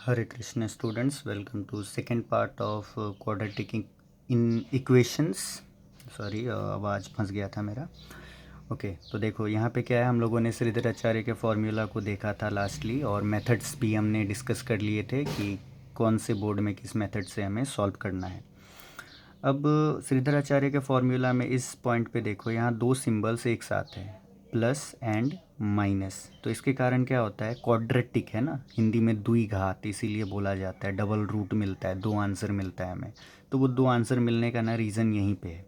Hare Krishna students, welcome to second part of quadratic in equations. Sorry आवाज़ फंस गया था मेरा. ओके तो देखो यहाँ पे क्या है, हम लोगों ने श्रीधराचार्य के फॉर्मूला को देखा था लास्टली, और मेथड्स भी हमने डिस्कस कर लिए थे कि कौन से बोर्ड में किस मेथड से हमें सॉल्व करना है. अब श्रीधराचार्य के फॉर्मूला में इस पॉइंट पे देखो, यहाँ दो सिंबल्स एक साथ हैं, प्लस एंड माइनस. तो इसके कारण क्या होता है, क्वाड्रेटिक है ना, हिंदी में द्विघात इसीलिए बोला जाता है. डबल रूट मिलता है, दो आंसर मिलता है हमें. तो वो दो आंसर मिलने का ना रीज़न यहीं पे है,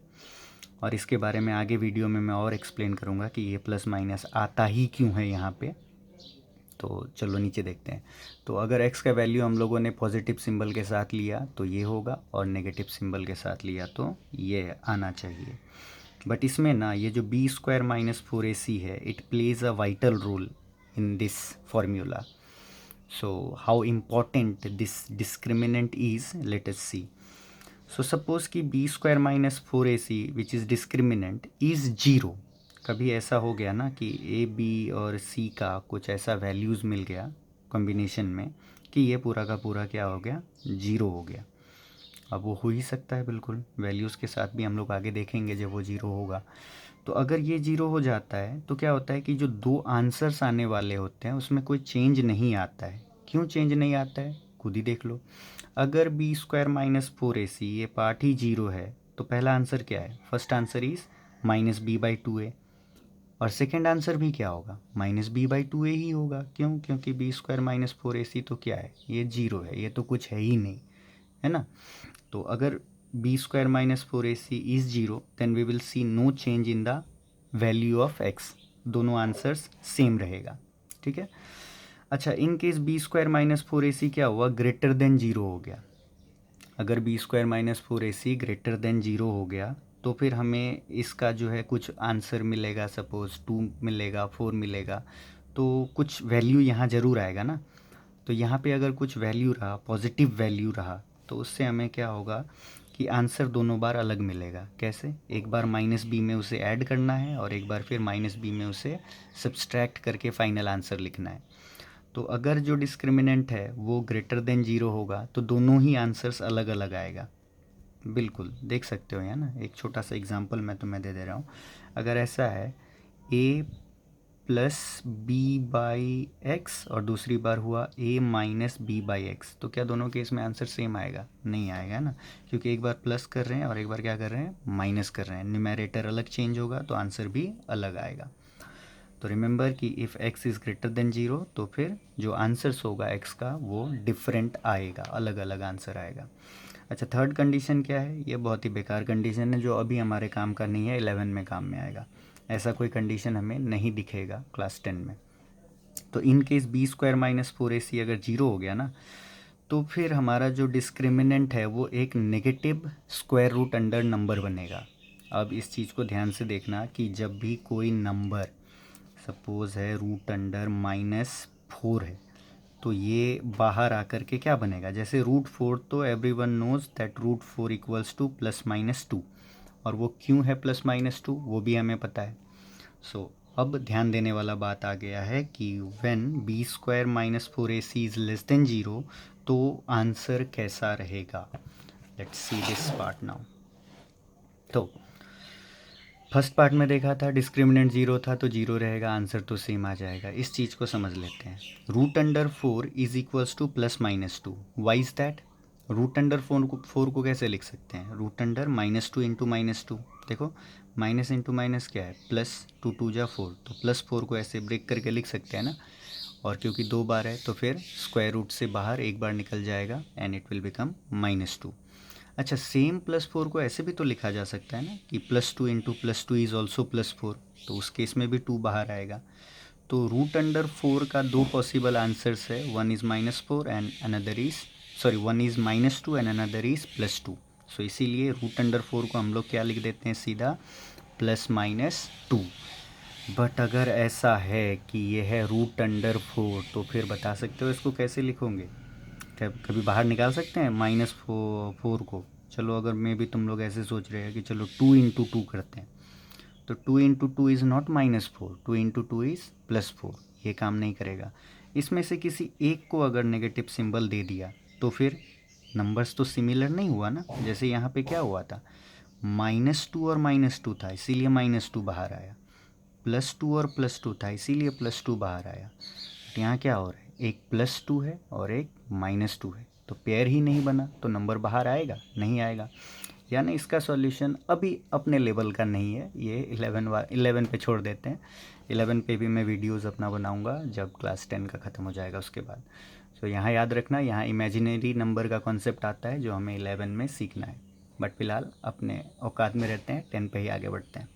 और इसके बारे में आगे वीडियो में मैं और एक्सप्लेन करूँगा कि ये प्लस माइनस आता ही क्यों है यहाँ पे. तो चलो नीचे देखते हैं. तो अगर x का वैल्यू हम लोगों ने पॉजिटिव सिंबल के साथ लिया तो ये होगा, और नेगेटिव सिंबल के साथ लिया तो ये आना चाहिए. बट इसमें ना ये जो बी स्क्वायर माइनस 4ac है, it plays a vital role in this formula. So how important this discriminant is, let us see. So suppose कि B square minus 4ac which is discriminant is zero. कभी ऐसा हो गया ना कि A B और सी का कुछ ऐसा वैल्यूज़ मिल गया कॉम्बिनेशन में कि ये पूरा का पूरा क्या हो गया, जीरो हो गया. अब वो हो ही सकता है बिल्कुल, वैल्यूज़ के साथ भी हम लोग आगे देखेंगे जब वो जीरो होगा. तो अगर ये जीरो हो जाता है तो क्या होता है कि जो दो आंसर्स आने वाले होते हैं उसमें कोई चेंज नहीं आता है. क्यों चेंज नहीं आता है, खुद ही देख लो. अगर बी स्क्वायर माइनस 4ac ये पार्ट ही जीरो है तो पहला आंसर क्या है, first answer is minus B by 2a. और सेकेंड आंसर भी क्या होगा, माइनस बी बाई 2a ही होगा. क्यों, क्योंकि बी स्क्वायर माइनस 4ac तो क्या है, ये जीरो है, ये तो कुछ है ही नहीं, है ना. तो अगर B square minus 4ac is zero then we will see no change in the value of X. दोनों आंसर्स सेम रहेगा, ठीक है. अच्छा, in case B square minus 4ac क्या हुआ, ग्रेटर देन जीरो हो गया. अगर B square minus 4ac greater than zero हो गया तो फिर हमें इसका जो है कुछ आंसर मिलेगा, सपोज़ 2 मिलेगा, 4 मिलेगा. तो कुछ वैल्यू यहाँ ज़रूर आएगा ना. तो यहाँ पे अगर कुछ वैल्यू रहा, पॉजिटिव वैल्यू रहा, तो उससे हमें क्या होगा कि आंसर दोनों बार अलग मिलेगा. कैसे, एक बार माइनस बी में उसे ऐड करना है और एक बार फिर माइनस बी में उसे सब्सट्रैक्ट करके फाइनल आंसर लिखना है. तो अगर जो डिस्क्रिमिनेंट है वो ग्रेटर देन जीरो होगा तो दोनों ही आंसर्स अलग अलग आएगा. बिल्कुल देख सकते हो यहाँ ना, एक छोटा सा एग्जांपल मैं तुम्हें दे दे रहा हूँ. अगर ऐसा है a plus B by X और दूसरी बार हुआ a minus B by X, तो क्या दोनों केस में आंसर सेम आएगा, नहीं आएगा ना. क्योंकि एक बार प्लस कर रहे हैं और एक बार क्या कर रहे हैं, माइनस कर रहे हैं. न्यूमैरेटर अलग चेंज होगा तो आंसर भी अलग आएगा. तो रिमेंबर कि if x is greater than zero तो फिर जो आंसर्स होगा x का वो डिफरेंट आएगा, अलग अलग आंसर आएगा. अच्छा, थर्ड कंडीशन क्या है, ये बहुत ही बेकार कंडीशन है जो अभी हमारे काम का नहीं है, 11 में काम में आएगा. ऐसा कोई कंडीशन हमें नहीं दिखेगा क्लास 10 में. तो in case B square minus 4ac अगर जीरो हो गया ना, तो फिर हमारा जो डिस्क्रिमिनेंट है वो एक negative square root under number बनेगा. अब इस चीज़ को ध्यान से देखना कि जब भी कोई नंबर सपोज़ है रूट अंडर -4 है, तो ये बाहर आकर के क्या बनेगा, जैसे रूट 4 तो every one knows that root 4 equals to +-2. और वो क्यों है +-2 वो भी हमें पता है. सो अब ध्यान देने वाला बात आ गया है कि when B square minus 4ac is less than zero तो आंसर कैसा रहेगा. Let's see this part now. तो फर्स्ट पार्ट में देखा था डिस्क्रिमिनेंट जीरो था तो जीरो रहेगा, आंसर तो सेम आ जाएगा. इस चीज़ को समझ लेते हैं. Root under 4 is equals to +-2. Why is that, root under 4 को कैसे लिख सकते हैं, रूट अंडर -2 इंटू -2. देखो माइनस इंटू माइनस क्या है, प्लस, 2 2 जा 4, तो +4 को ऐसे ब्रेक करके लिख सकते हैं ना. और क्योंकि दो बार है तो फिर स्क्वायर रूट से बाहर एक बार निकल जाएगा एंड इट विल बिकम -2. अच्छा, सेम +4 को ऐसे भी तो लिखा जा सकता है ना कि +2 इंटू +2 इज़ ऑल्सो +4, तो उस केस में भी 2 बाहर आएगा. तो रूट अंडर 4 का दो पॉसिबल आंसर्स है, one is -4 and another is, sorry, one is -2 and another is +2. सो इसीलिए रूट अंडर 4 को हम लोग क्या लिख देते हैं, सीधा +-2. बट अगर ऐसा है कि ये है रूट अंडर 4 तो फिर बता सकते हो इसको कैसे लिखोगे, कभी बाहर निकाल सकते हैं -4 को. चलो अगर मे भी तुम लोग ऐसे सोच रहे हैं कि चलो 2 इंटू 2 करते हैं, तो 2 into 2 is not -4, 2 into 2 is +4, ये काम नहीं करेगा. इसमें से किसी एक को अगर नेगेटिव सिंबल दे दिया तो फिर नंबर्स तो सिमिलर नहीं हुआ ना। जैसे यहाँ पे क्या हुआ था, -2 और -2 था इसीलिए -2 बाहर आया, +2 और +2 था इसीलिए +2 बाहर आया। तो यहाँ क्या हो रहा है, एक +2 है और एक -2 है, तो पेयर ही नहीं बना, तो नंबर बाहर आएगा नहीं आएगा। यानी इसका सॉल्यूशन अभी अपने लेवल का नहीं है, ये 11 पे छोड़ देते हैं। 11 पे भी मैं वीडियोस अपना बनाऊंगा जब क्लास 10 का ख़त्म हो जाएगा उसके बाद। सो यहाँ याद रखना, यहाँ इमेजिनरी नंबर का कॉन्सेप्ट आता है जो हमें 11 में सीखना है, बट फिलहाल अपने औकात में रहते हैं, 10 पे ही आगे बढ़ते हैं।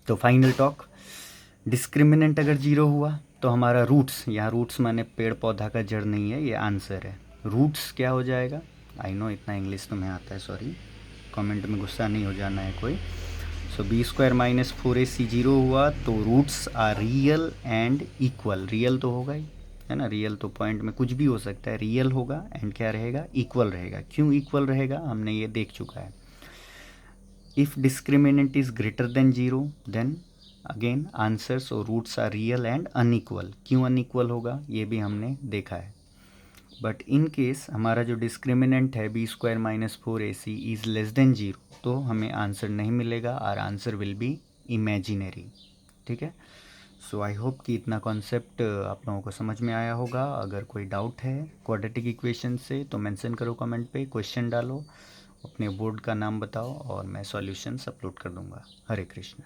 तो फाइनल टॉक, डिस्क्रिमिनेंट अगर 0 हुआ तो हमारा रूट्स, यहाँ रूट्स माने पेड़ पौधा का जड़ नहीं है, ये आंसर है। रूट्स क्या हो जाएगा, आई नो इतना इंग्लिश तुम्हें आता है, सॉरी, कमेंट में गुस्सा नहीं हो जाना है कोई। सो b² - 4ac 0 हुआ तो roots are real and equal. Real तो होगा ही, है ना, रियल तो पॉइंट में कुछ भी हो सकता है, रियल होगा एंड क्या रहेगा, इक्वल रहेगा। क्यों इक्वल रहेगा, हमने ये देख चुका है। If discriminant is greater than 0 then again answers और roots are real and unequal. क्यों अनइक्वल होगा ये भी हमने देखा है। बट इन केस हमारा जो डिस्क्रिमिनेंट है b² - 4ac is less then 0, तो हमें आंसर नहीं मिलेगा, और आंसर विल बी इमेजिनरी। ठीक है। सो आई होप कि इतना कॉन्सेप्ट आप लोगों को समझ में आया होगा। अगर कोई डाउट है क्वाड्रेटिक इक्वेशन से तो मेंशन करो कमेंट पे, क्वेश्चन डालो, अपने बोर्ड का नाम बताओ और मैं सॉल्यूशंस अपलोड कर दूंगा। हरे कृष्ण।